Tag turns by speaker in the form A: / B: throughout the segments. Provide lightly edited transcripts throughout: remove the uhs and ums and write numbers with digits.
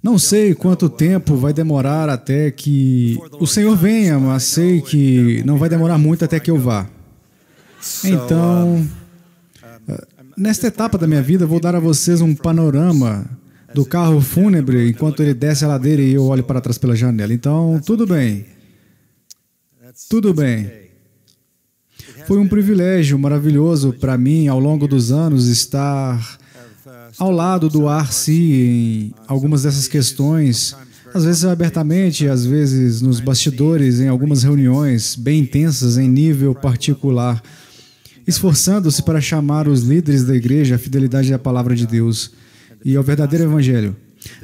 A: Não sei quanto tempo vai demorar até que o Senhor venha, mas sei que não vai demorar muito até que eu vá. Então, nesta etapa da minha vida, vou dar a vocês um panorama do carro fúnebre enquanto ele desce a ladeira e eu olho para trás pela janela. Então, tudo bem. Tudo bem. Foi um privilégio maravilhoso para mim, ao longo dos anos, estar ao lado do RC em algumas dessas questões, às vezes abertamente, às vezes nos bastidores, em algumas reuniões bem intensas em nível particular, esforçando-se para chamar os líderes da igreja à fidelidade à palavra de Deus e ao verdadeiro evangelho.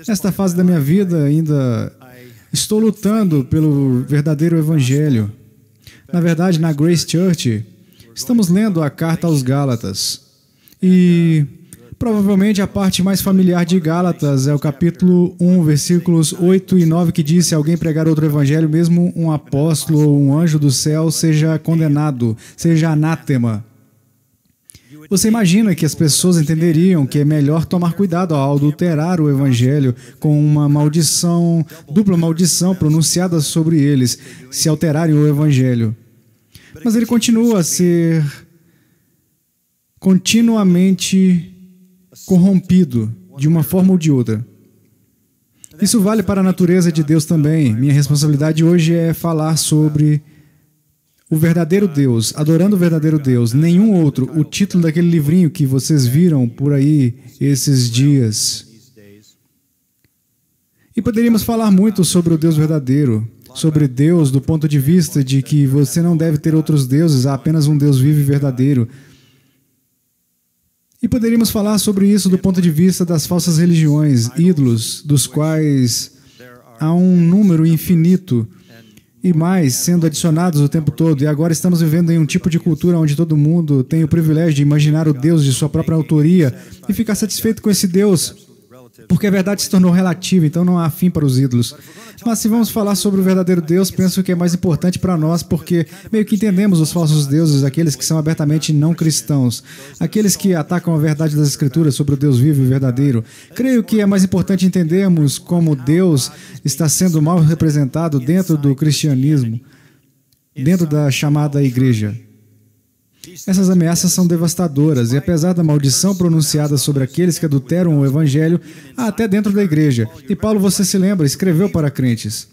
A: Nesta fase da minha vida, ainda estou lutando pelo verdadeiro evangelho. Na verdade, na Grace Church, estamos lendo a carta aos Gálatas e provavelmente a parte mais familiar de Gálatas é o capítulo 1, versículos 8 e 9, que diz: se alguém pregar outro evangelho, mesmo um apóstolo ou um anjo do céu, seja condenado, seja anátema. Você imagina que as pessoas entenderiam que é melhor tomar cuidado ao adulterar o evangelho com uma maldição, dupla maldição pronunciada sobre eles, se alterarem o evangelho. Mas ele continua a ser continuamente corrompido de uma forma ou de outra. Isso vale para a natureza de Deus também. Minha responsabilidade hoje é falar sobre o verdadeiro Deus, adorando o verdadeiro Deus, nenhum outro. O título daquele livrinho que vocês viram por aí esses dias. E poderíamos falar muito sobre o Deus verdadeiro, sobre Deus do ponto de vista de que você não deve ter outros deuses, há apenas um Deus vivo e verdadeiro. E poderíamos falar sobre isso do ponto de vista das falsas religiões, ídolos, dos quais há um número infinito e mais sendo adicionados o tempo todo. E agora estamos vivendo em um tipo de cultura onde todo mundo tem o privilégio de imaginar o Deus de sua própria autoria e ficar satisfeito com esse Deus, porque a verdade se tornou relativa, então não há fim para os ídolos. Mas se vamos falar sobre o verdadeiro Deus, penso que é mais importante para nós, porque meio que entendemos os falsos deuses, aqueles que são abertamente não cristãos, aqueles que atacam a verdade das Escrituras sobre o Deus vivo e verdadeiro. Creio que é mais importante entendermos como Deus está sendo mal representado dentro do cristianismo, dentro da chamada igreja. Essas ameaças são devastadoras e, apesar da maldição pronunciada sobre aqueles que adulteram o evangelho, há até dentro da igreja. E Paulo, você se lembra, escreveu para crentes.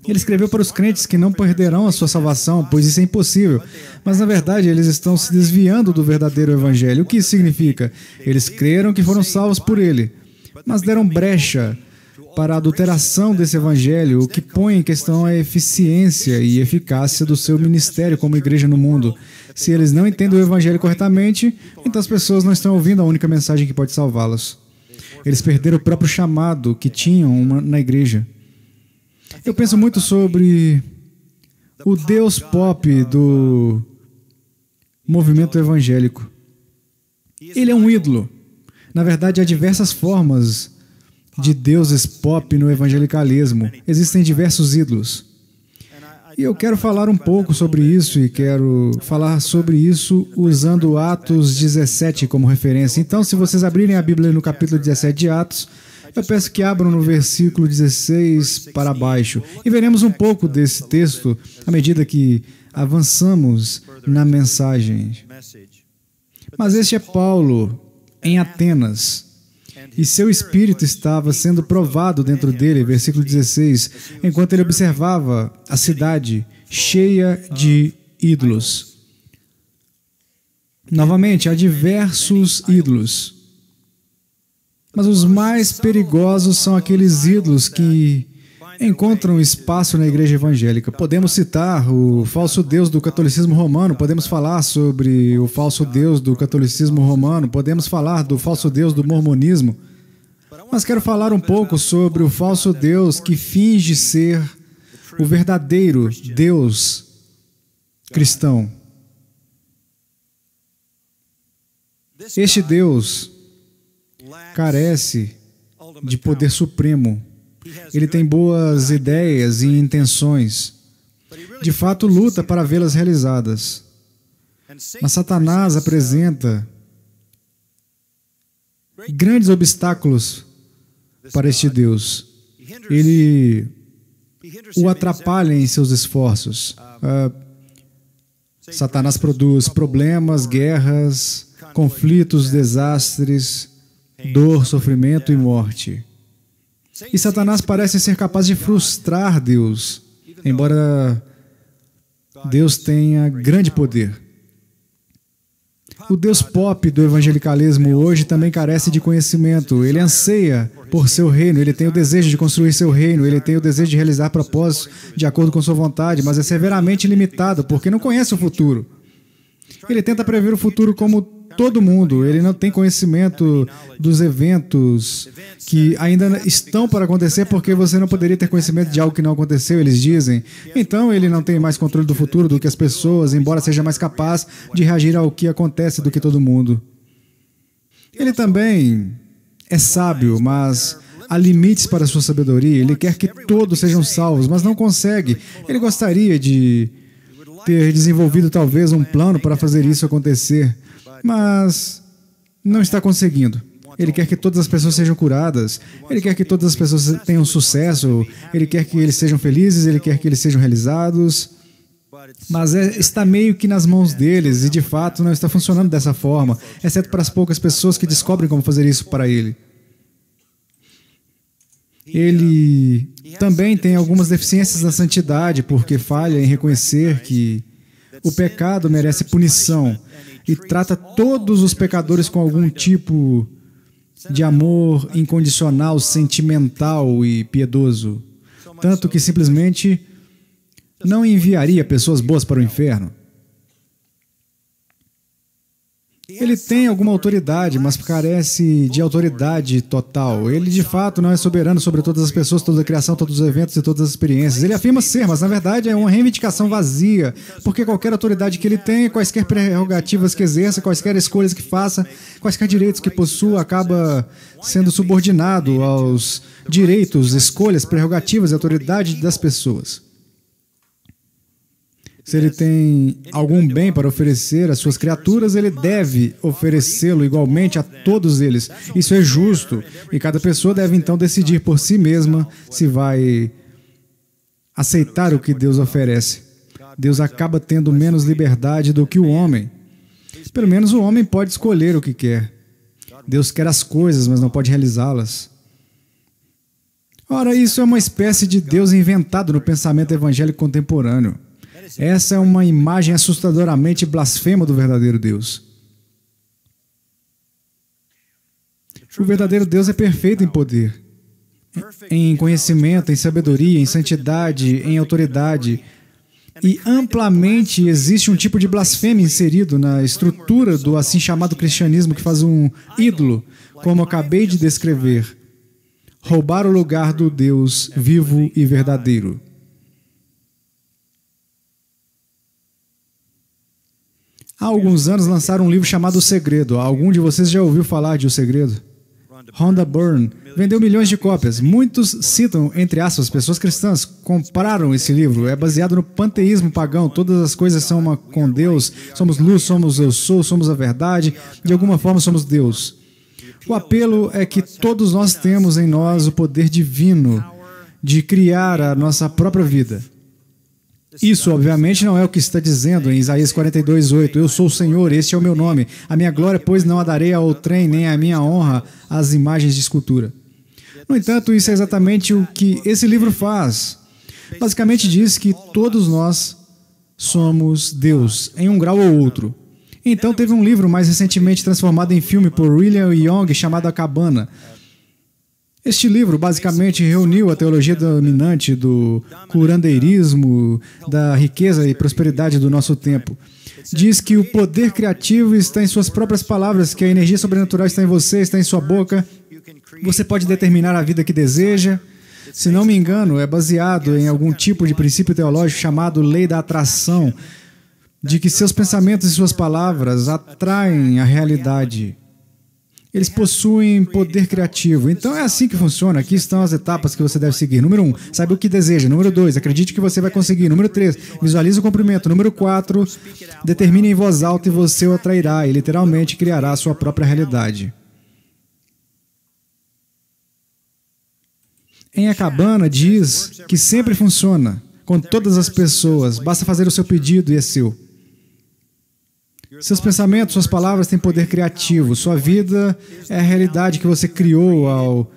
A: Ele escreveu para os crentes que não perderão a sua salvação, pois isso é impossível. Mas, na verdade, eles estão se desviando do verdadeiro evangelho. O que isso significa? Eles creram que foram salvos por ele, mas deram brecha para a adulteração desse evangelho, o que põe em questão a eficiência e eficácia do seu ministério como igreja no mundo. Se eles não entendem o evangelho corretamente, então as pessoas não estão ouvindo a única mensagem que pode salvá-los. Eles perderam o próprio chamado que tinham na igreja. Eu penso muito sobre o Deus pop do movimento evangélico. Ele é um ídolo. Na verdade, há diversas formas de deuses pop no evangelicalismo. Existem diversos ídolos. E eu quero falar um pouco sobre isso e quero falar sobre isso usando Atos 17 como referência. Então, se vocês abrirem a Bíblia no capítulo 17 de Atos, eu peço que abram no versículo 16 para baixo. E veremos um pouco desse texto à medida que avançamos na mensagem. Mas este é Paulo em Atenas. E seu espírito estava sendo provado dentro dele, versículo 16, enquanto ele observava a cidade cheia de ídolos. Novamente, há diversos ídolos. Mas os mais perigosos são aqueles ídolos que encontram espaço na igreja evangélica. Podemos citar o falso deus do catolicismo romano, podemos falar sobre o falso deus do catolicismo romano, podemos falar do falso deus do mormonismo, mas quero falar um pouco sobre o falso deus que finge ser o verdadeiro Deus cristão. Este Deus carece de poder supremo. Ele tem boas ideias e intenções. De fato, luta para vê-las realizadas. Mas Satanás apresenta grandes obstáculos para este Deus. ele o atrapalha em seus esforços. Satanás produz problemas, guerras, conflitos, desastres, dor, sofrimento e morte. E Satanás parece ser capaz de frustrar Deus, embora Deus tenha grande poder. O Deus pop do evangelicalismo hoje também carece de conhecimento. Ele anseia por seu reino, ele tem o desejo de construir seu reino, ele tem o desejo de realizar propósitos de acordo com sua vontade, mas é severamente limitado porque não conhece o futuro. Ele tenta prever o futuro como todo mundo, ele não tem conhecimento dos eventos que ainda estão para acontecer porque você não poderia ter conhecimento de algo que não aconteceu, eles dizem. Então ele não tem mais controle do futuro do que as pessoas, embora seja mais capaz de reagir ao que acontece do que todo mundo. Ele também é sábio, mas há limites para a sua sabedoria. Ele quer que todos sejam salvos, mas não consegue. Ele gostaria de ter desenvolvido talvez um plano para fazer isso acontecer, mas não está conseguindo. Ele quer que todas as pessoas sejam curadas, ele quer que todas as pessoas tenham sucesso, ele quer que eles sejam felizes, ele quer que eles sejam realizados, mas está meio que nas mãos deles e de fato não está funcionando dessa forma, exceto para as poucas pessoas que descobrem como fazer isso para ele. Ele também tem algumas deficiências na santidade, porque falha em reconhecer que o pecado merece punição e trata todos os pecadores com algum tipo de amor incondicional, sentimental e piedoso, tanto que simplesmente não enviaria pessoas boas para o inferno. Ele tem alguma autoridade, mas carece de autoridade total. Ele, de fato, não é soberano sobre todas as pessoas, toda a criação, todos os eventos e todas as experiências. Ele afirma ser, mas, na verdade, é uma reivindicação vazia, porque qualquer autoridade que ele tenha, quaisquer prerrogativas que exerça, quaisquer escolhas que faça, quaisquer direitos que possua, acaba sendo subordinado aos direitos, escolhas, prerrogativas e autoridade das pessoas. Se ele tem algum bem para oferecer às suas criaturas, ele deve oferecê-lo igualmente a todos eles. Isso é justo, e cada pessoa deve então decidir por si mesma se vai aceitar o que Deus oferece. Deus acaba tendo menos liberdade do que o homem. Pelo menos o homem pode escolher o que quer. Deus quer as coisas, mas não pode realizá-las. Ora, isso é uma espécie de Deus inventado no pensamento evangélico contemporâneo. Essa é uma imagem assustadoramente blasfema do verdadeiro Deus. O verdadeiro Deus é perfeito em poder, em conhecimento, em sabedoria, em santidade, em autoridade. E amplamente existe um tipo de blasfêmia inserido na estrutura do assim chamado cristianismo que faz um ídolo, como acabei de descrever, roubar o lugar do Deus vivo e verdadeiro. Há alguns anos lançaram um livro chamado O Segredo. Algum de vocês já ouviu falar de O Segredo? Rhonda Byrne vendeu milhões de cópias. Muitos citam, entre aspas, pessoas cristãs compraram esse livro. É baseado no panteísmo pagão. Todas as coisas são uma com Deus. Somos luz, somos eu sou, somos a verdade. De alguma forma somos Deus. O apelo é que todos nós temos em nós o poder divino de criar a nossa própria vida. Isso, obviamente, não é o que está dizendo em Isaías 42:8. Eu sou o Senhor, este é o meu nome. A minha glória, pois, não a darei a outrem, nem a minha honra às imagens de escultura. No entanto, isso é exatamente o que esse livro faz. Basicamente diz que todos nós somos Deus, em um grau ou outro. Então, teve um livro mais recentemente transformado em filme por William Young, chamado A Cabana. Este livro basicamente reuniu a teologia dominante do curandeirismo, da riqueza e prosperidade do nosso tempo. Diz que o poder criativo está em suas próprias palavras, que a energia sobrenatural está em você, está em sua boca. Você pode determinar a vida que deseja. Se não me engano, é baseado em algum tipo de princípio teológico chamado lei da atração, de que seus pensamentos e suas palavras atraem a realidade. Eles possuem poder criativo. Então é assim que funciona. Aqui estão as etapas que você deve seguir. Número 1, saiba o que deseja. Número 2, acredite que você vai conseguir. Número 3, visualize o cumprimento. Número 4, determine em voz alta e você o atrairá e literalmente criará a sua própria realidade. Em A Cabana diz que sempre funciona, com todas as pessoas, basta fazer o seu pedido e é seu. Seus pensamentos, suas palavras têm poder criativo. Sua vida é a realidade que você criou ao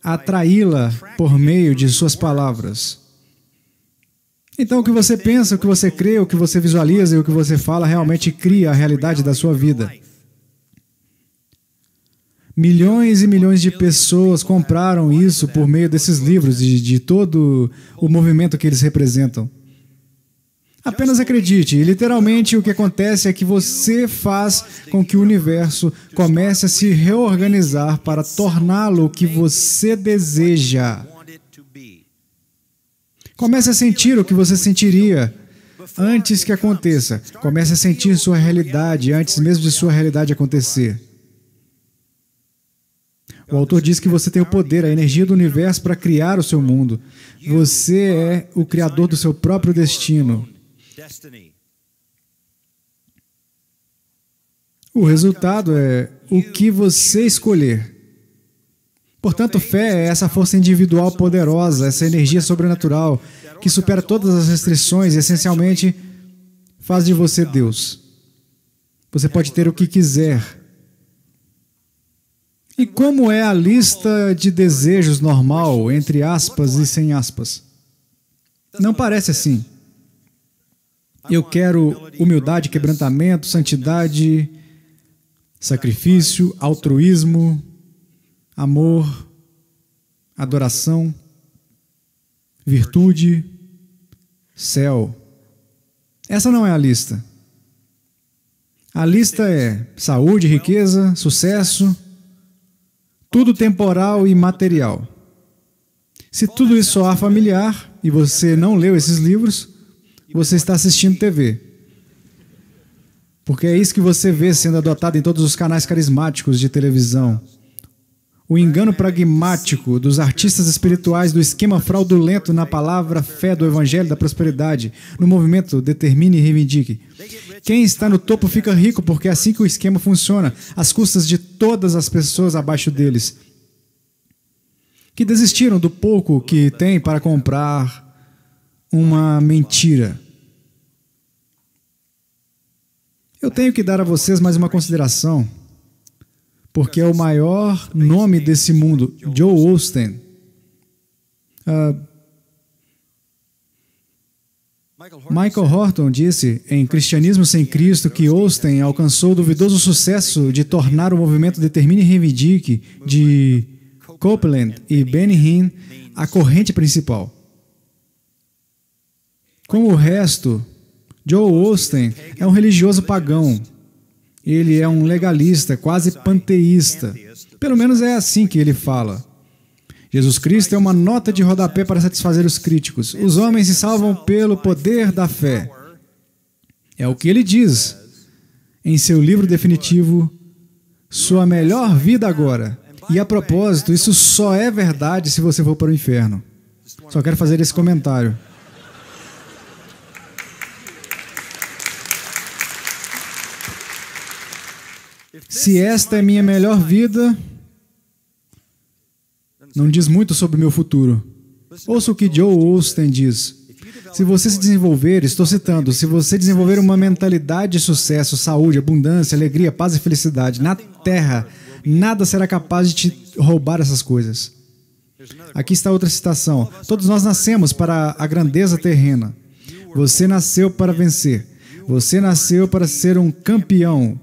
A: atraí-la por meio de suas palavras. Então, o que você pensa, o que você crê, o que você visualiza e o que você fala realmente cria a realidade da sua vida. Milhões e milhões de pessoas compraram isso por meio desses livros e de todo o movimento que eles representam. Apenas acredite, e literalmente o que acontece é que você faz com que o universo comece a se reorganizar para torná-lo o que você deseja. Comece a sentir o que você sentiria antes que aconteça. Comece a sentir sua realidade antes mesmo de sua realidade acontecer. O autor diz que você tem o poder, a energia do universo para criar o seu mundo. Você é o criador do seu próprio destino. O resultado é o que você escolher. Portanto, fé é essa força individual poderosa, essa energia sobrenatural que supera todas as restrições e, essencialmente, faz de você Deus. Você pode ter o que quiser. E como é a lista de desejos normal, entre aspas e sem aspas? Não parece assim. Eu quero humildade, quebrantamento, santidade, sacrifício, altruísmo, amor, adoração, virtude, céu. Essa não é a lista. A lista é saúde, riqueza, sucesso, tudo temporal e material. Se tudo isso soar familiar e você não leu esses livros, você está assistindo TV. Porque é isso que você vê sendo adotado em todos os canais carismáticos de televisão. O engano pragmático dos artistas espirituais do esquema fraudulento na palavra fé do Evangelho da Prosperidade, no movimento Determine e Reivindique. Quem está no topo fica rico porque é assim que o esquema funciona, às custas de todas as pessoas abaixo deles, que desistiram do pouco que têm para comprar uma mentira. Eu tenho que dar a vocês mais uma consideração, porque é o maior nome desse mundo, Joel Osteen. Michael Horton disse em Cristianismo Sem Cristo que Osteen alcançou o duvidoso sucesso de tornar o movimento Determine e Reivindique de Copeland e Benny Hinn a corrente principal. Como o resto, Joel Osteen é um religioso pagão. Ele é um legalista, quase panteísta. Pelo menos é assim que ele fala. Jesus Cristo é uma nota de rodapé para satisfazer os críticos. Os homens se salvam pelo poder da fé. É o que ele diz em seu livro definitivo, Sua Melhor Vida Agora. E a propósito, isso só é verdade se você for para o inferno. Só quero fazer esse comentário. Se esta é minha melhor vida, não diz muito sobre o meu futuro. Ouça o que Joel Osteen diz. Se você se desenvolver, estou citando, se você desenvolver uma mentalidade de sucesso, saúde, abundância, alegria, paz e felicidade na Terra, nada será capaz de te roubar essas coisas. Aqui está outra citação. Todos nós nascemos para a grandeza terrena. Você nasceu para vencer. Você nasceu para ser um campeão.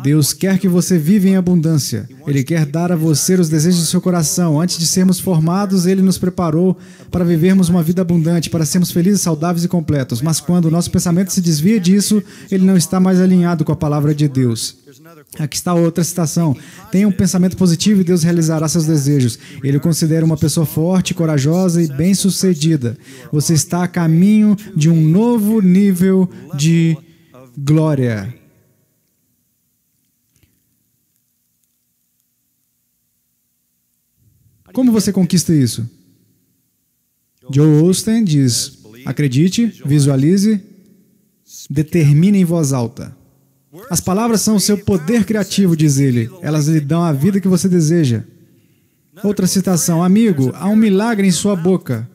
A: Deus quer que você viva em abundância. Ele quer dar a você os desejos do seu coração. Antes de sermos formados, Ele nos preparou para vivermos uma vida abundante, para sermos felizes, saudáveis e completos. Mas quando o nosso pensamento se desvia disso, ele não está mais alinhado com a palavra de Deus. Aqui está outra citação. Tenha um pensamento positivo e Deus realizará seus desejos. Ele o considera uma pessoa forte, corajosa e bem-sucedida. Você está a caminho de um novo nível de glória. Como você conquista isso? Joel Osteen diz, acredite, visualize, determine em voz alta. As palavras são o seu poder criativo, diz ele. Elas lhe dão a vida que você deseja. Outra citação: amigo, há um milagre em sua boca.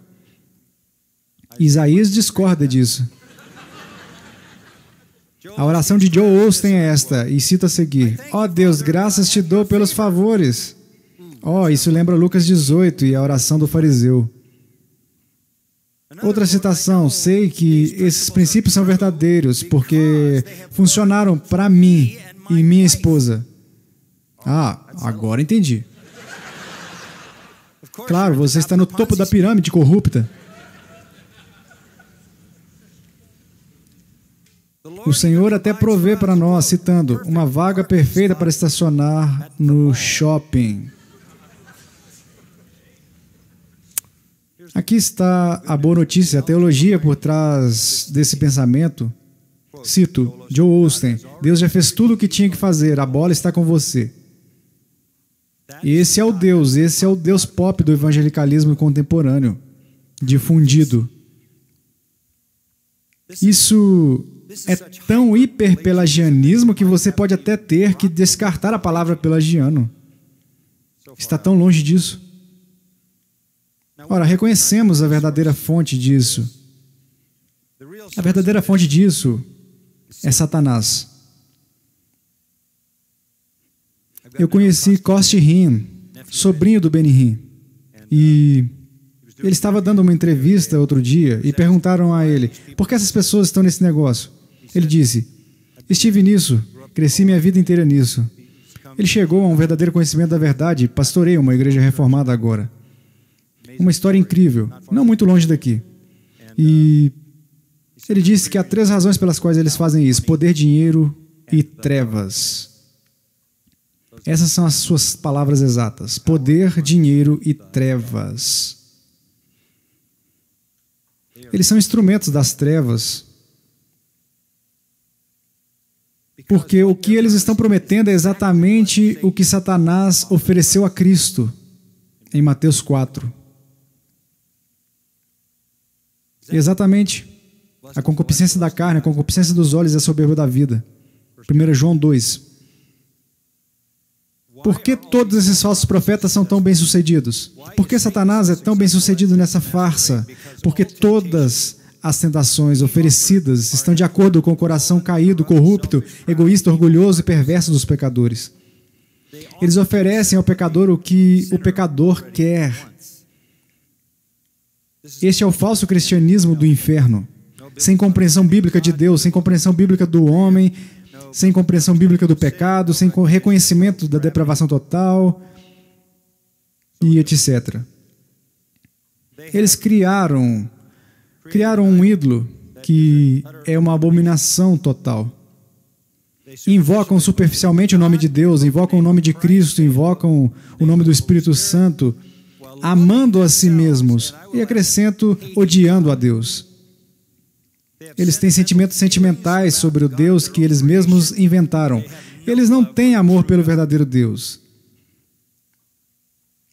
A: Isaías discorda disso. A oração de Joel Osteen é esta, e cito a seguir: ó Deus, graças te dou pelos favores. Isso lembra Lucas 18 e a oração do fariseu. Outra citação: sei que esses princípios são verdadeiros, porque funcionaram para mim e minha esposa. Agora entendi. Claro, você está no topo da pirâmide corrupta. O Senhor até provê para nós, citando, uma vaga perfeita para estacionar no shopping. Aqui está a boa notícia, a teologia por trás desse pensamento. Cito, Joel Osteen: Deus já fez tudo o que tinha que fazer, a bola está com você. Esse é o Deus pop do evangelicalismo contemporâneo, difundido. Isso é tão hiperpelagianismo que você pode até ter que descartar a palavra pelagiano. Está tão longe disso. Ora, reconhecemos a verdadeira fonte disso. A verdadeira fonte disso é Satanás. Eu conheci Costi Hinn, sobrinho do Benny Hinn, e ele estava dando uma entrevista outro dia e perguntaram a ele: por que essas pessoas estão nesse negócio? Ele disse: estive nisso, cresci minha vida inteira nisso. Ele chegou a um verdadeiro conhecimento da verdade e pastoreia uma igreja reformada agora. Uma história incrível, não muito longe daqui. E ele disse que há 3 razões pelas quais eles fazem isso: poder, dinheiro e trevas. Essas são as suas palavras exatas: poder, dinheiro e trevas. Eles são instrumentos das trevas, porque o que eles estão prometendo é exatamente o que Satanás ofereceu a Cristo em Mateus 4. Exatamente. A concupiscência da carne, a concupiscência dos olhos e a soberba da vida. 1 João 2. Por que todos esses falsos profetas são tão bem-sucedidos? Por que Satanás é tão bem-sucedido nessa farsa? Porque todas as tentações oferecidas estão de acordo com o coração caído, corrupto, egoísta, orgulhoso e perverso dos pecadores. Eles oferecem ao pecador o que o pecador quer. Este é o falso cristianismo do inferno. Sem compreensão bíblica de Deus, sem compreensão bíblica do homem, sem compreensão bíblica do pecado, sem reconhecimento da depravação total e etc. Eles criaram um ídolo que é uma abominação total. Invocam superficialmente o nome de Deus, invocam o nome de Cristo, invocam o nome do Espírito Santo, amando a si mesmos, e acrescento, odiando a Deus. Eles têm sentimentos sentimentais sobre o Deus que eles mesmos inventaram. Eles não têm amor pelo verdadeiro Deus.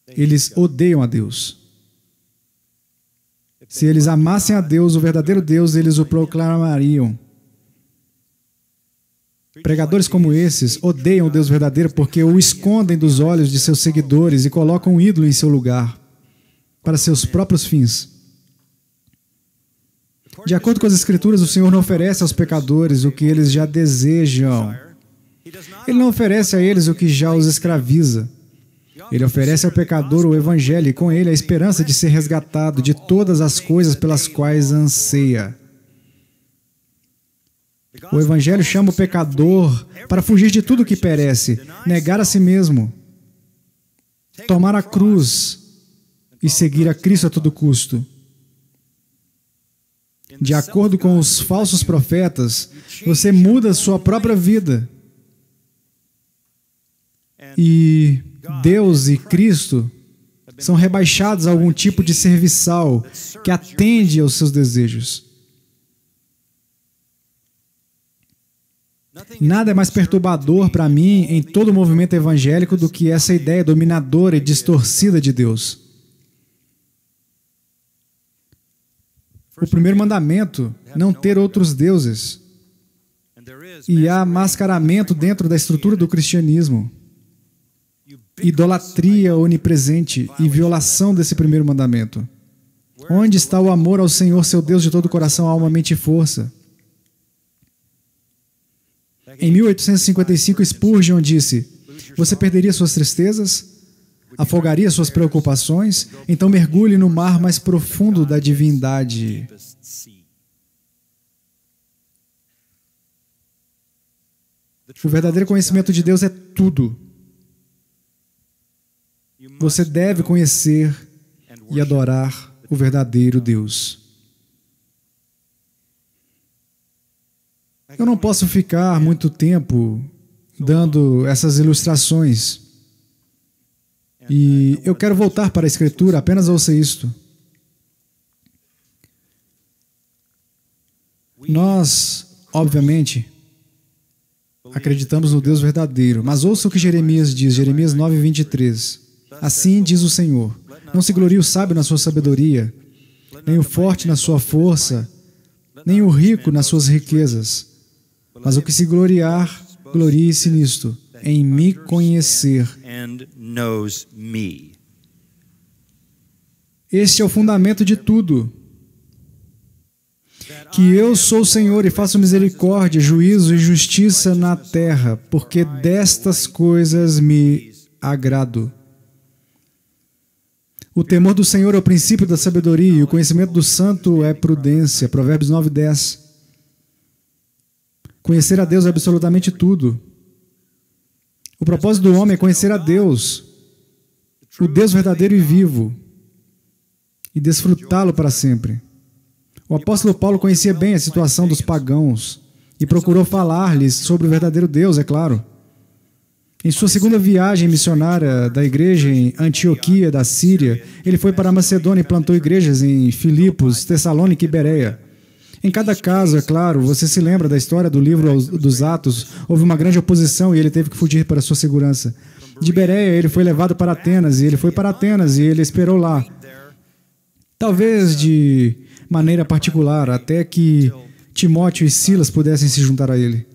A: Eles odeiam a Deus. Se eles amassem a Deus, o verdadeiro Deus, eles o proclamariam. Pregadores como esses odeiam o Deus verdadeiro porque o escondem dos olhos de seus seguidores e colocam um ídolo em seu lugar, para seus próprios fins. De acordo com as Escrituras, o Senhor não oferece aos pecadores o que eles já desejam. Ele não oferece a eles o que já os escraviza. Ele oferece ao pecador o Evangelho e com ele a esperança de ser resgatado de todas as coisas pelas quais anseia. O Evangelho chama o pecador para fugir de tudo que perece, negar a si mesmo, tomar a cruz e seguir a Cristo a todo custo. De acordo com os falsos profetas, você muda sua própria vida. E Deus e Cristo são rebaixados a algum tipo de serviçal que atende aos seus desejos. Nada é mais perturbador para mim em todo o movimento evangélico do que essa ideia dominadora e distorcida de Deus. O primeiro mandamento, não ter outros deuses. E há mascaramento dentro da estrutura do cristianismo. idolatria onipresente e violação desse primeiro mandamento? Onde está o amor ao Senhor, seu Deus, de todo o coração, alma, mente e força? Em 1855, Spurgeon disse: você perderia suas tristezas? Afogaria suas preocupações? Então mergulhe no mar mais profundo da divindade. O verdadeiro conhecimento de Deus é tudo. Você deve conhecer e adorar o verdadeiro Deus. Eu não posso ficar muito tempo dando essas ilustrações. E eu quero voltar para a Escritura, apenas ouça isto. Nós, obviamente, acreditamos no Deus verdadeiro, mas ouça o que Jeremias diz, Jeremias 9:23. Assim diz o Senhor: não se glorie o sábio na sua sabedoria, nem o forte na sua força, nem o rico nas suas riquezas, mas o que se gloriar, glorie-se nisto, em me conhecer. Este é o fundamento de tudo. Que eu sou o Senhor e faço misericórdia, juízo e justiça na terra, porque destas coisas me agrado. O temor do Senhor é o princípio da sabedoria e o conhecimento do santo é prudência. Provérbios 9:10. Conhecer a Deus é absolutamente tudo. O propósito do homem é conhecer a Deus, o Deus verdadeiro e vivo, e desfrutá-lo para sempre. O apóstolo Paulo conhecia bem a situação dos pagãos e procurou falar-lhes sobre o verdadeiro Deus, é claro. Em sua segunda viagem missionária da igreja em Antioquia, da Síria, ele foi para a Macedônia e plantou igrejas em Filipos, Tessalônica e Bereia. Em cada caso, é claro, você se lembra da história do livro dos Atos, houve uma grande oposição e ele teve que fugir para sua segurança. De Bereia, ele foi levado para Atenas, e ele esperou lá. Talvez de maneira particular, até que Timóteo e Silas pudessem se juntar a ele.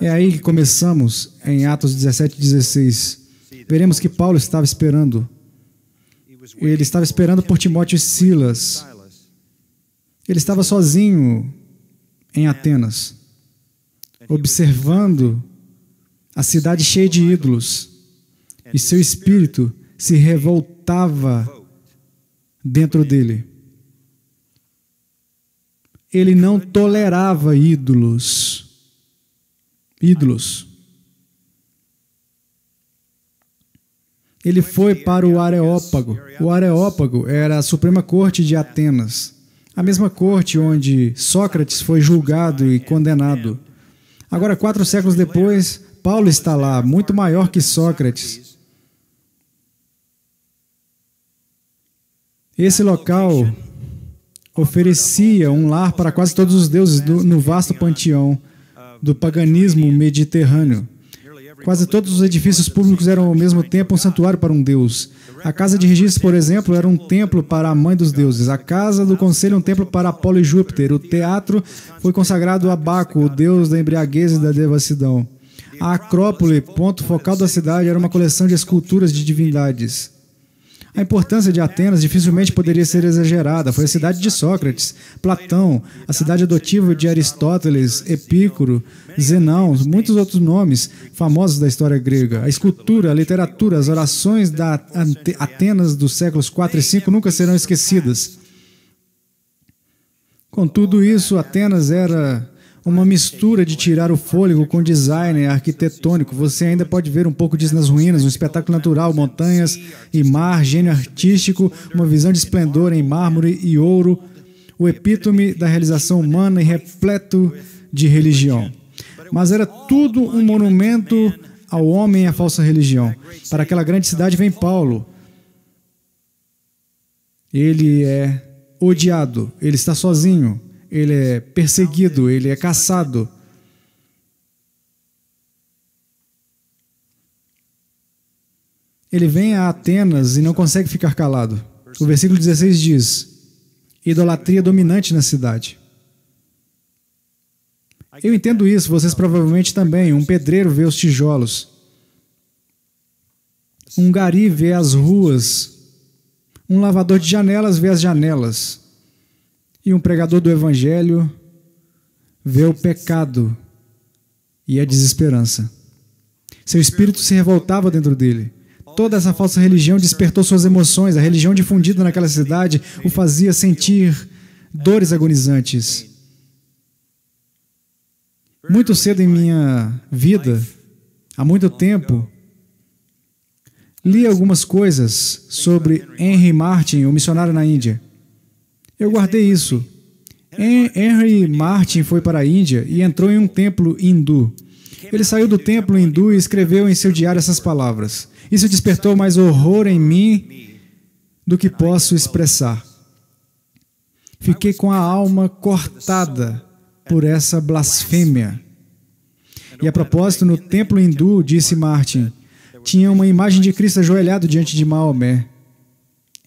A: É aí que começamos, em Atos 17:16. Veremos que Paulo estava esperando. Ele estava esperando por Timóteo e Silas. Ele estava sozinho em Atenas, observando a cidade cheia de ídolos, e seu espírito se revoltava dentro dele. Ele não tolerava ídolos. Ele foi para o Areópago. O Areópago era a Suprema Corte de Atenas, a mesma corte onde Sócrates foi julgado e condenado. Agora, 4 séculos depois, Paulo está lá, muito maior que Sócrates. Esse local oferecia um lar para quase todos os deuses no vasto panteão do paganismo mediterrâneo. Quase todos os edifícios públicos eram ao mesmo tempo um santuário para um deus. A casa de registro, por exemplo, era um templo para a mãe dos deuses. A casa do conselho, um templo para Apolo e Júpiter. O teatro foi consagrado a Baco, o deus da embriaguez e da devassidão. A Acrópole, ponto focal da cidade, era uma coleção de esculturas de divindades. A importância de Atenas dificilmente poderia ser exagerada. Foi a cidade de Sócrates, Platão, a cidade adotiva de Aristóteles, Epícoro, Zenão, muitos outros nomes famosos da história grega. A escultura, a literatura, as orações da Atenas dos séculos 4 e 5 nunca serão esquecidas. Com tudo isso, Atenas era uma mistura de tirar o fôlego com design arquitetônico. Você ainda pode ver um pouco disso nas ruínas, um espetáculo natural, montanhas e mar, gênio artístico, uma visão de esplendor em mármore e ouro, o epítome da realização humana e repleto de religião. Mas era tudo um monumento ao homem e à falsa religião. Para aquela grande cidade vem Paulo. Ele é odiado, ele está sozinho. Ele é perseguido, ele é caçado. Ele vem a Atenas e não consegue ficar calado. O versículo 16 diz: idolatria dominante na cidade. Eu entendo isso, vocês provavelmente também. Um pedreiro vê os tijolos. Um gari vê as ruas, um lavador de janelas vê as janelas, e um pregador do Evangelho vê o pecado e a desesperança. Seu espírito se revoltava dentro dele. Toda essa falsa religião despertou suas emoções. A religião difundida naquela cidade o fazia sentir dores agonizantes. Muito cedo em minha vida, há muito tempo, li algumas coisas sobre Henry Martyn, o missionário na Índia. Eu guardei isso. Henry Martyn foi para a Índia e entrou em um templo hindu. Ele saiu do templo hindu e escreveu em seu diário essas palavras. Isso despertou mais horror em mim do que posso expressar. Fiquei com a alma cortada por essa blasfêmia. E a propósito, no templo hindu, disse Martyn, tinha uma imagem de Cristo ajoelhado diante de Maomé.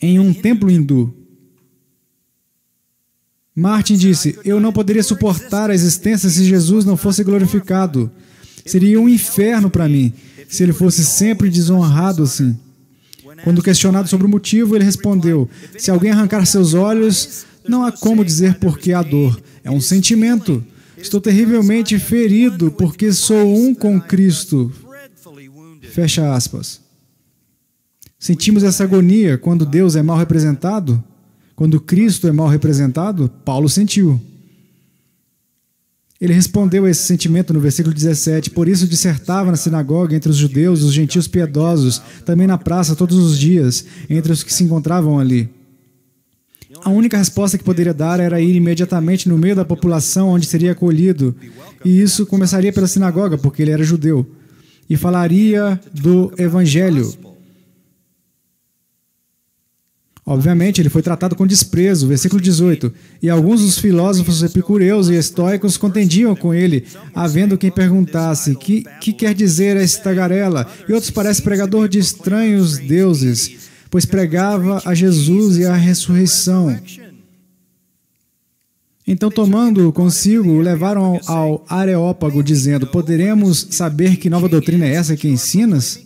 A: Em um templo hindu. Martyn disse, eu não poderia suportar a existência se Jesus não fosse glorificado. Seria um inferno para mim, se ele fosse sempre desonrado assim. Quando questionado sobre o motivo, ele respondeu, se alguém arrancar seus olhos, não há como dizer por que há dor. É um sentimento. Estou terrivelmente ferido porque sou um com Cristo. Fecha aspas. Sentimos essa agonia quando Deus é mal representado? Quando Cristo é mal representado? Paulo sentiu. Ele respondeu a esse sentimento no versículo 17, por isso dissertava na sinagoga entre os judeus e os gentios piedosos, também na praça todos os dias, entre os que se encontravam ali. A única resposta que poderia dar era ir imediatamente no meio da população onde seria acolhido, e isso começaria pela sinagoga, porque ele era judeu, e falaria do Evangelho. Obviamente, ele foi tratado com desprezo. Versículo 18. E alguns dos filósofos epicureus e estoicos contendiam com ele, havendo quem perguntasse, que quer dizer esta tagarela? E outros parecem pregador de estranhos deuses, pois pregava a Jesus e a ressurreição. Então, tomando-o consigo, o levaram ao Areópago, dizendo, poderemos saber que nova doutrina é essa que ensinas?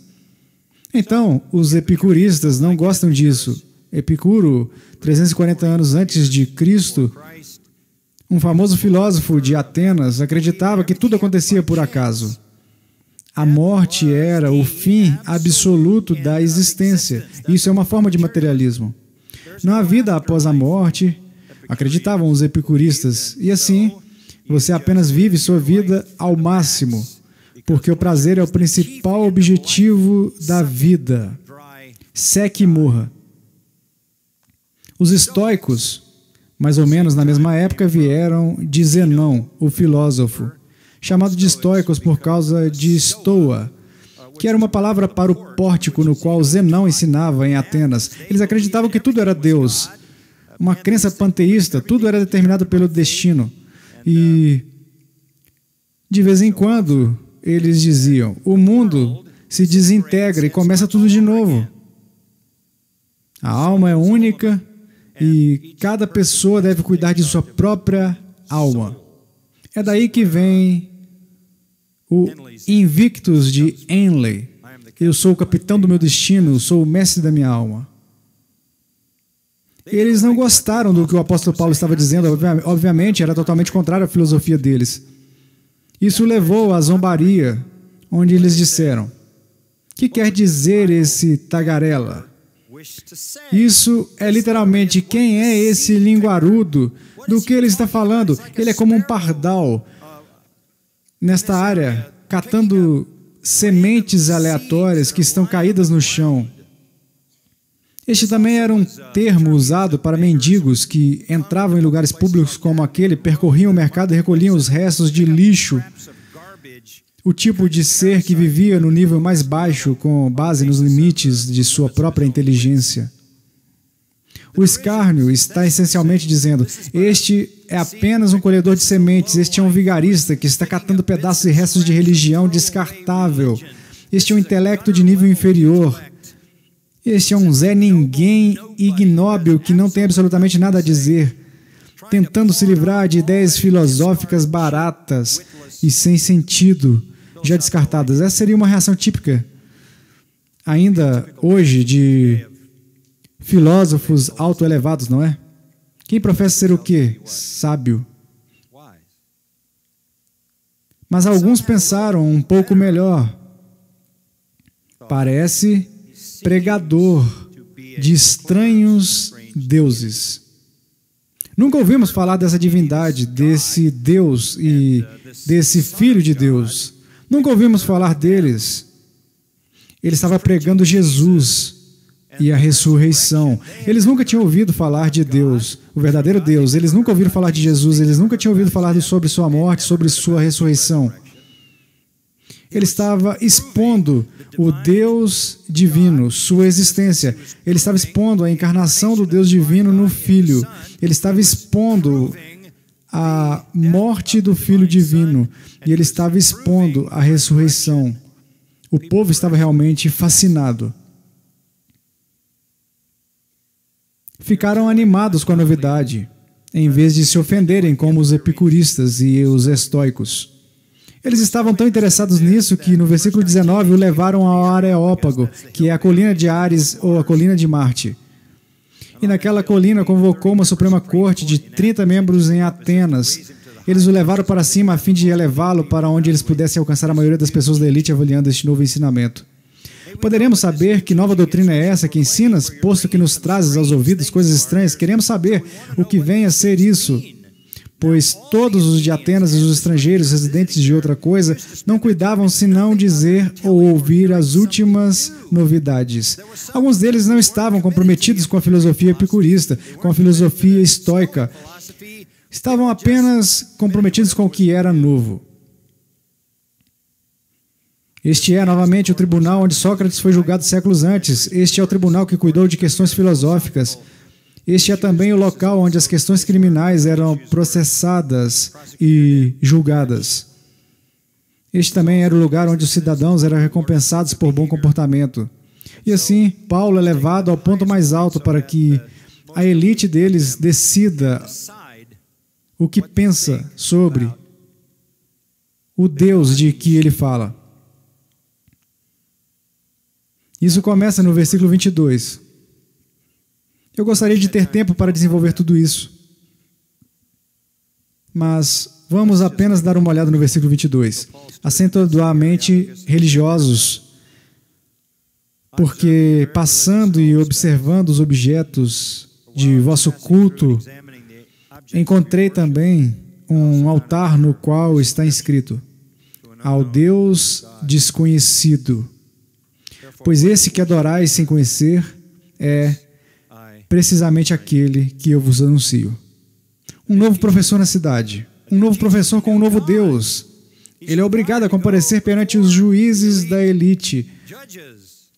A: Então, os epicuristas não gostam disso. Epicuro, 340 anos antes de Cristo, um famoso filósofo de Atenas, acreditava que tudo acontecia por acaso. A morte era o fim absoluto da existência. Isso é uma forma de materialismo. Não há vida após a morte, acreditavam os epicuristas, e assim, você apenas vive sua vida ao máximo, porque o prazer é o principal objetivo da vida. Seque e morra. Os estoicos, mais ou menos na mesma época, vieram de Zenão, o filósofo, chamado de estoicos por causa de estoa, que era uma palavra para o pórtico no qual Zenão ensinava em Atenas. Eles acreditavam que tudo era Deus, uma crença panteísta, tudo era determinado pelo destino. E, de vez em quando, eles diziam, o mundo se desintegra e começa tudo de novo. A alma é única e cada pessoa deve cuidar de sua própria alma. É daí que vem o Invictus de Henley. Eu sou o capitão do meu destino, sou o mestre da minha alma. Eles não gostaram do que o apóstolo Paulo estava dizendo, obviamente era totalmente contrário à filosofia deles. Isso levou à zombaria, onde eles disseram, que quer dizer esse tagarela? Isso é literalmente, quem é esse linguarudo? Do que ele está falando? Ele é como um pardal nesta área, catando sementes aleatórias que estão caídas no chão. Este também era um termo usado para mendigos que entravam em lugares públicos como aquele, percorriam o mercado e recolhiam os restos de lixo. O tipo de ser que vivia no nível mais baixo, com base nos limites de sua própria inteligência. O escárnio está essencialmente dizendo, este é apenas um colhedor de sementes, este é um vigarista que está catando pedaços e restos de religião descartável, este é um intelecto de nível inferior, este é um Zé Ninguém ignóbil que não tem absolutamente nada a dizer, tentando se livrar de ideias filosóficas baratas e sem sentido, já descartadas. Essa seria uma reação típica ainda hoje de filósofos autoelevados, não é? Quem professa ser o quê? Sábio. Mas alguns pensaram um pouco melhor. Parece pregador de estranhos deuses. Nunca ouvimos falar dessa divindade, desse Deus e desse Filho de Deus. Nunca ouvimos falar deles. Ele estava pregando Jesus e a ressurreição. Eles nunca tinham ouvido falar de Deus, o verdadeiro Deus. Eles nunca ouviram falar de Jesus. Eles nunca tinham ouvido falar sobre sua morte, sobre sua ressurreição. Ele estava expondo o Deus divino, sua existência. Ele estava expondo a encarnação do Deus divino no Filho. Ele estava expondo a morte do Filho divino. E ele estava expondo a ressurreição. O povo estava realmente fascinado. Ficaram animados com a novidade, em vez de se ofenderem como os epicuristas e os estoicos. Eles estavam tão interessados nisso que no versículo 19 o levaram ao Areópago, que é a colina de Ares ou a colina de Marte. E naquela colina convocou uma Suprema Corte de 30 membros em Atenas. Eles o levaram para cima a fim de elevá-lo para onde eles pudessem alcançar a maioria das pessoas da elite avaliando este novo ensinamento. Poderemos saber que nova doutrina é essa que ensinas, posto que nos trazes aos ouvidos coisas estranhas? Queremos saber o que vem a ser isso. Pois todos os de Atenas e os estrangeiros residentes de outra coisa não cuidavam senão dizer ou ouvir as últimas novidades. Alguns deles não estavam comprometidos com a filosofia epicurista, com a filosofia estoica. Estavam apenas comprometidos com o que era novo. Este é, novamente, o tribunal onde Sócrates foi julgado séculos antes. Este é o tribunal que cuidou de questões filosóficas. Este é também o local onde as questões criminais eram processadas e julgadas. Este também era o lugar onde os cidadãos eram recompensados por bom comportamento. E assim, Paulo é levado ao ponto mais alto para que a elite deles decida o que pensa sobre o Deus de que ele fala. Isso começa no versículo 22. Eu gostaria de ter tempo para desenvolver tudo isso. Mas vamos apenas dar uma olhada no versículo 22. Acentuadamente religiosos, porque passando e observando os objetos de vosso culto, encontrei também um altar no qual está inscrito: ao Deus desconhecido. Pois esse que adorais sem conhecer é precisamente aquele que eu vos anuncio. Um novo professor na cidade, um novo professor com um novo Deus. Ele é obrigado a comparecer perante os juízes da elite,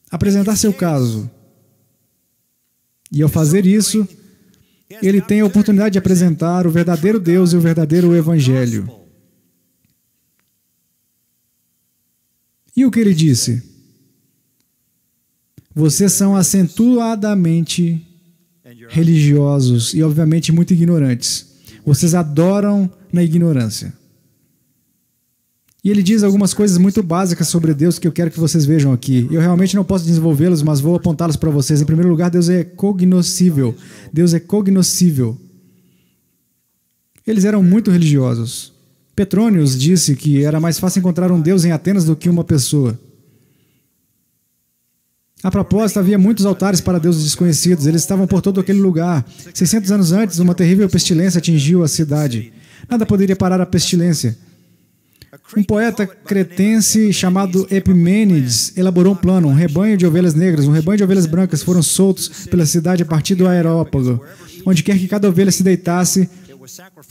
A: apresentar seu caso. E ao fazer isso, ele tem a oportunidade de apresentar o verdadeiro Deus e o verdadeiro Evangelho. E o que ele disse? Vocês são acentuadamente religiosos e, obviamente, muito ignorantes. Vocês adoram na ignorância. E ele diz algumas coisas muito básicas sobre Deus que eu quero que vocês vejam aqui. Eu realmente não posso desenvolvê-los, mas vou apontá-los para vocês. Em primeiro lugar, Deus é cognoscível. Deus é cognoscível. Eles eram muito religiosos. Petrônios disse que era mais fácil encontrar um Deus em Atenas do que uma pessoa. A propósito, havia muitos altares para deuses desconhecidos. Eles estavam por todo aquele lugar. 600 anos antes, uma terrível pestilência atingiu a cidade. Nada poderia parar a pestilência. Um poeta cretense chamado Epimênides elaborou um plano. Um rebanho de ovelhas negras, um rebanho de ovelhas brancas foram soltos pela cidade a partir do Areópago. Onde quer que cada ovelha se deitasse,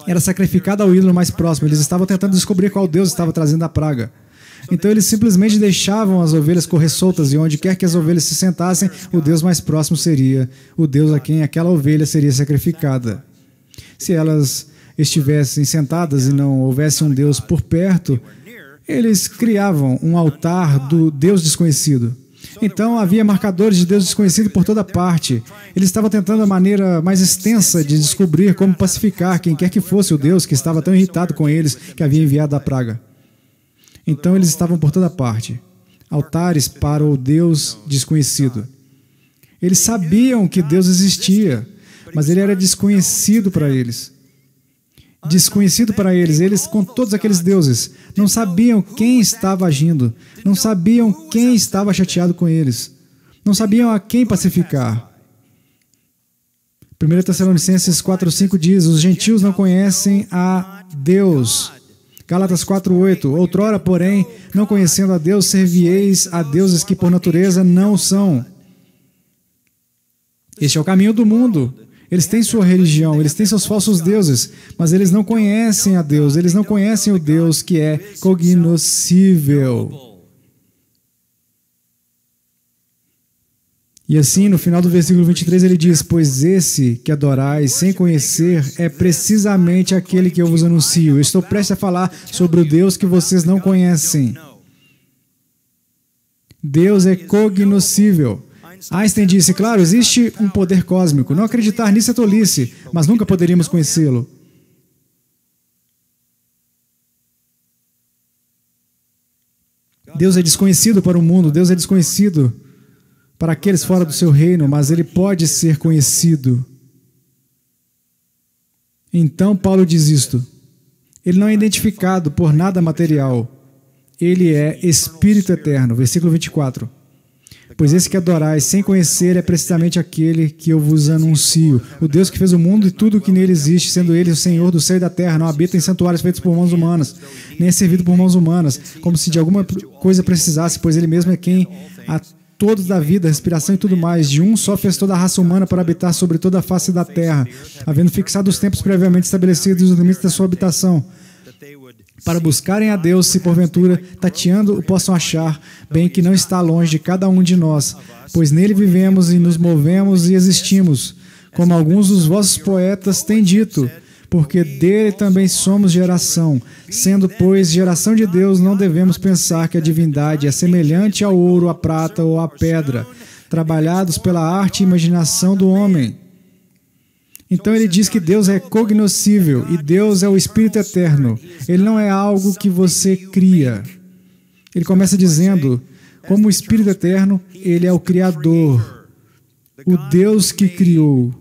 A: era sacrificada ao ídolo mais próximo. Eles estavam tentando descobrir qual Deus estava trazendo a praga. Então eles simplesmente deixavam as ovelhas correr soltas, e onde quer que as ovelhas se sentassem, o Deus mais próximo seria o Deus a quem aquela ovelha seria sacrificada. Se elas estivessem sentadas e não houvesse um Deus por perto, eles criavam um altar do Deus desconhecido. Então havia marcadores de Deus desconhecido por toda parte. Eles estavam tentando a maneira mais extensa de descobrir como pacificar quem quer que fosse o Deus que estava tão irritado com eles que havia enviado a praga. Então eles estavam por toda parte. altares para o Deus desconhecido. Eles sabiam que Deus existia, mas ele era desconhecido para eles. Desconhecido para eles, eles com todos aqueles deuses, não sabiam quem estava agindo, não sabiam quem estava chateado com eles, não sabiam a quem pacificar. 1 Tessalonicenses 4:5 diz: os gentios não conhecem a Deus. Gálatas 4:8: outrora, porém, não conhecendo a Deus, servieis a deuses que por natureza não são. Este é o caminho do mundo. Eles têm sua religião, eles têm seus falsos deuses, mas eles não conhecem a Deus, eles não conhecem o Deus que é cognoscível. E assim, no final do versículo 23, ele diz: pois esse que adorais sem conhecer é precisamente aquele que eu vos anuncio. Eu estou prestes a falar sobre o Deus que vocês não conhecem. Deus é cognoscível. Einstein disse: claro, existe um poder cósmico. Não acreditar nisso é tolice, mas nunca poderíamos conhecê-lo. Deus é desconhecido para o mundo, Deus é desconhecido para aqueles fora do seu reino, mas ele pode ser conhecido. Então Paulo diz isto: ele não é identificado por nada material, ele é Espírito Eterno. Versículo 24. Pois esse que adorais sem conhecer é precisamente aquele que eu vos anuncio. O Deus que fez o mundo e tudo o que nele existe, sendo ele o Senhor do céu e da terra, não habita em santuários feitos por mãos humanas, nem é servido por mãos humanas, como se de alguma coisa precisasse, pois ele mesmo é quem a todos dá vida, respiração e tudo mais. De um só fez toda a raça humana para habitar sobre toda a face da terra, havendo fixado os tempos previamente estabelecidos e os limites da sua habitação, para buscarem a Deus, se porventura, tateando, o possam achar, bem que não está longe de cada um de nós, pois nele vivemos e nos movemos e existimos, como alguns dos vossos poetas têm dito, porque dele também somos geração. Sendo, pois, geração de Deus, não devemos pensar que a divindade é semelhante ao ouro, à prata ou à pedra, trabalhados pela arte e imaginação do homem. Então ele diz que Deus é cognoscível e Deus é o Espírito Eterno. Ele não é algo que você cria. Ele começa dizendo, como o Espírito Eterno, ele é o Criador, o Deus que criou.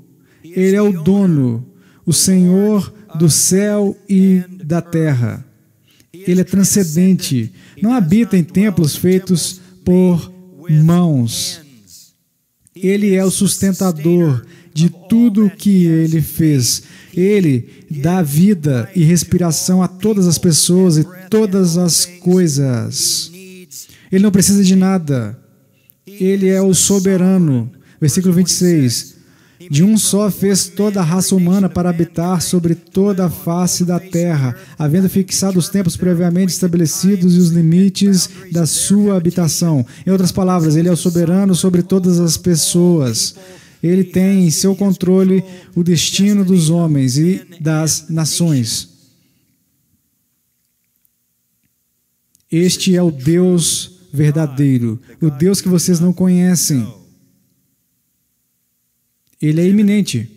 A: Ele é o dono, o Senhor do céu e da terra. Ele é transcendente, não habita em templos feitos por mãos. Ele é o sustentador de tudo o que ele fez. Ele dá vida e respiração a todas as pessoas e todas as coisas. Ele não precisa de nada. Ele é o soberano. Versículo 26. De um só fez toda a raça humana para habitar sobre toda a face da terra, havendo fixado os tempos previamente estabelecidos e os limites da sua habitação. Em outras palavras, ele é o soberano sobre todas as pessoas. Ele tem em seu controle o destino dos homens e das nações. Este é o Deus verdadeiro, o Deus que vocês não conhecem. Ele é iminente.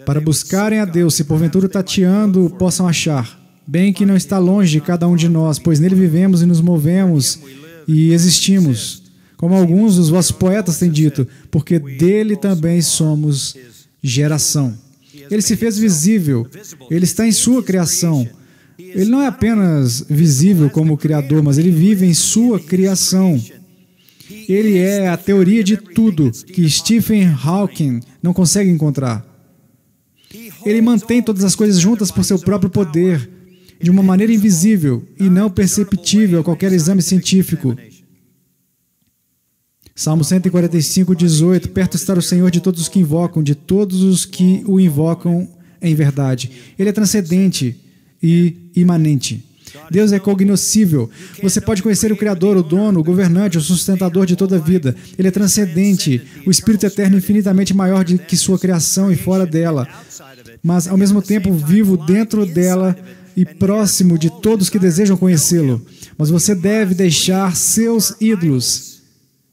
A: Para buscarem a Deus, se porventura tateando, possam achar, bem que não está longe de cada um de nós, pois nele vivemos e nos movemos e existimos, como alguns dos vossos poetas têm dito, porque dele também somos geração. Ele se fez visível, ele está em sua criação. Ele não é apenas visível como Criador, mas ele vive em sua criação. Ele é a teoria de tudo que Stephen Hawking não consegue encontrar. Ele mantém todas as coisas juntas por seu próprio poder, de uma maneira invisível e não perceptível a qualquer exame científico. Salmo 145, 18. Perto está o Senhor de todos os que invocam, de todos os que o invocam em verdade. Ele é transcendente e imanente. Deus é cognoscível. Você pode conhecer o Criador, o dono, o governante, o sustentador de toda a vida. Ele é transcendente, o Espírito Eterno infinitamente maior do que sua criação e fora dela, mas ao mesmo tempo vivo dentro dela e próximo de todos que desejam conhecê-lo. Mas você deve deixar seus ídolos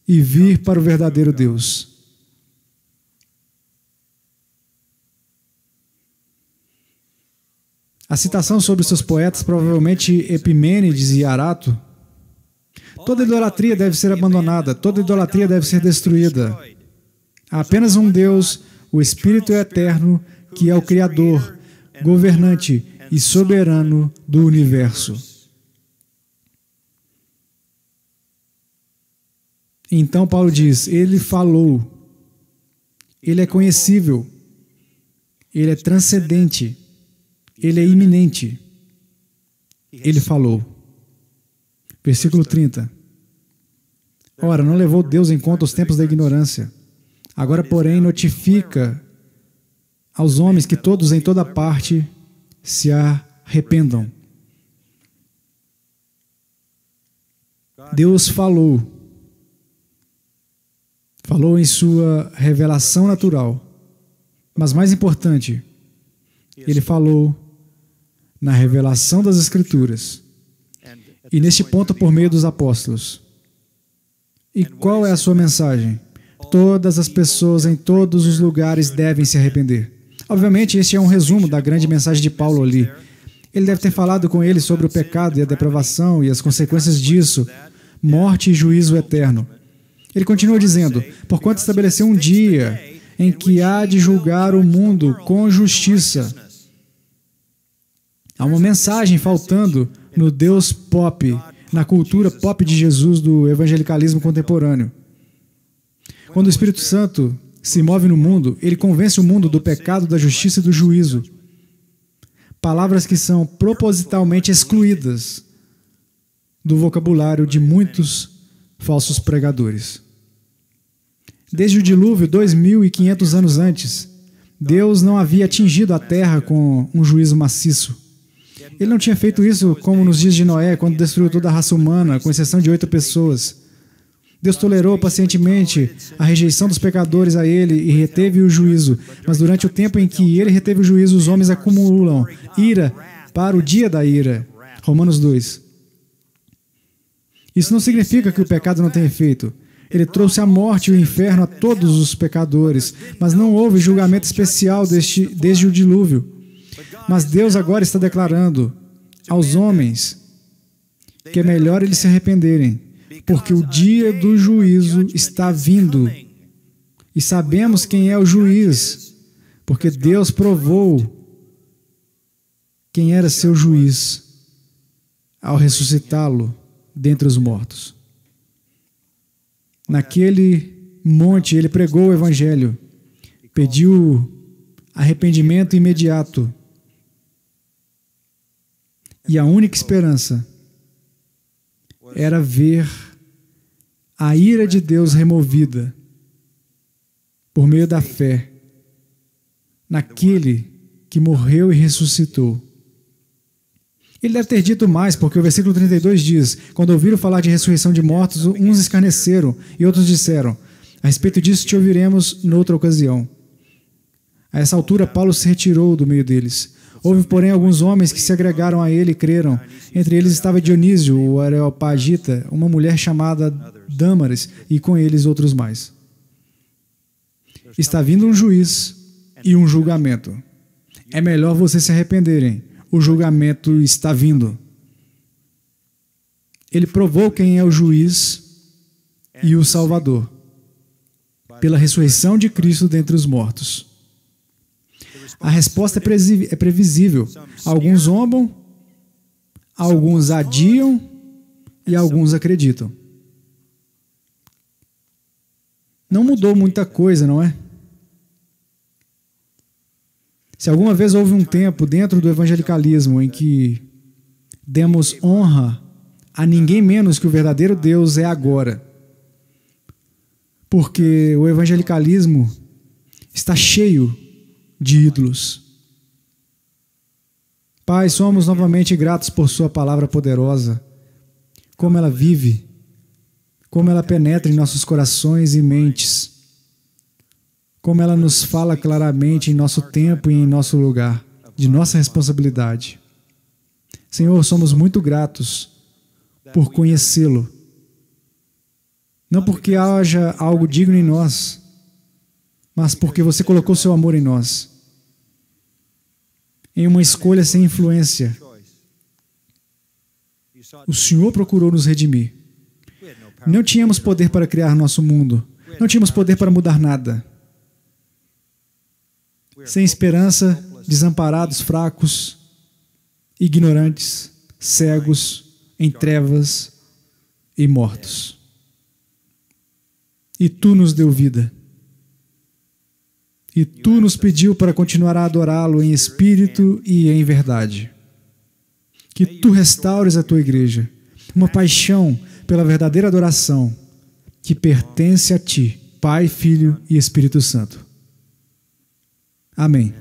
A: e vir para o verdadeiro Deus. A citação sobre seus poetas, provavelmente Epimênides e Arato. Toda idolatria deve ser abandonada, toda idolatria deve ser destruída. Há apenas um Deus, o Espírito Eterno, que é o Criador, governante e soberano do universo. Então Paulo diz, ele falou, ele é conhecível, ele é transcendente, ele é iminente. Ele falou. Versículo 30. Ora, não levou Deus em conta os tempos da ignorância. Agora, porém, notifica aos homens que todos em toda parte se arrependam. Deus falou. Falou em sua revelação natural. Mas mais importante, ele falou na revelação das Escrituras. E neste ponto, por meio dos apóstolos. E qual é a sua mensagem? Todas as pessoas em todos os lugares devem se arrepender. Obviamente, este é um resumo da grande mensagem de Paulo ali. Ele deve ter falado com eles sobre o pecado e a depravação e as consequências disso, morte e juízo eterno. Ele continua dizendo, porquanto estabeleceu um dia em que há de julgar o mundo com justiça. Há uma mensagem faltando no Deus pop, na cultura pop de Jesus do evangelicalismo contemporâneo. Quando o Espírito Santo se move no mundo, ele convence o mundo do pecado, da justiça e do juízo. Palavras que são propositalmente excluídas do vocabulário de muitos falsos pregadores. Desde o dilúvio, 2.500 anos antes, Deus não havia atingido a terra com um juízo maciço. Ele não tinha feito isso como nos dias de Noé, quando destruiu toda a raça humana, com exceção de 8 pessoas. Deus tolerou pacientemente a rejeição dos pecadores a ele e reteve o juízo. Mas durante o tempo em que ele reteve o juízo, os homens acumulam ira para o dia da ira. Romanos 2. Isso não significa que o pecado não tem efeito. Ele trouxe a morte e o inferno a todos os pecadores, mas não houve julgamento especial desde o dilúvio. Mas Deus agora está declarando aos homens que é melhor eles se arrependerem, porque o dia do juízo está vindo. E sabemos quem é o juiz, porque Deus provou quem era seu juiz ao ressuscitá-lo dentre os mortos. Naquele monte, ele pregou o Evangelho, pediu arrependimento imediato. E a única esperança era ver a ira de Deus removida por meio da fé naquele que morreu e ressuscitou. Ele deve ter dito mais, porque o versículo 32 diz, quando ouviram falar de ressurreição de mortos, uns escarneceram e outros disseram, a respeito disso te ouviremos noutra ocasião. A essa altura, Paulo se retirou do meio deles. Houve, porém, alguns homens que se agregaram a ele e creram. Entre eles estava Dionísio, o Areopagita, uma mulher chamada Dâmaris, e com eles outros mais. Está vindo um juiz e um julgamento. É melhor vocês se arrependerem. O julgamento está vindo. Ele provou quem é o juiz e o Salvador, pela ressurreição de Cristo dentre os mortos. A resposta é previsível. Alguns zombam, alguns adiam e alguns acreditam. Não mudou muita coisa, não é? Se alguma vez houve um tempo dentro do evangelicalismo em que demos honra a ninguém menos que o verdadeiro Deus, é agora. Porque o evangelicalismo está cheio de ídolos. Pai, somos novamente gratos por sua palavra poderosa, como ela vive, como ela penetra em nossos corações e mentes, como ela nos fala claramente em nosso tempo e em nosso lugar, de nossa responsabilidade. Senhor, somos muito gratos por conhecê-lo, não porque haja algo digno em nós, mas porque você colocou seu amor em nós. em uma escolha sem influência. O Senhor procurou nos redimir. Não tínhamos poder para criar nosso mundo. Não tínhamos poder para mudar nada. Sem esperança, desamparados, fracos, ignorantes, cegos, em trevas e mortos. E Tu nos deu vida. E Tu nos pediu para continuar a adorá-lo em espírito e em verdade. Que Tu restaures a Tua igreja, uma paixão pela verdadeira adoração que pertence a Ti, Pai, Filho e Espírito Santo. Amém.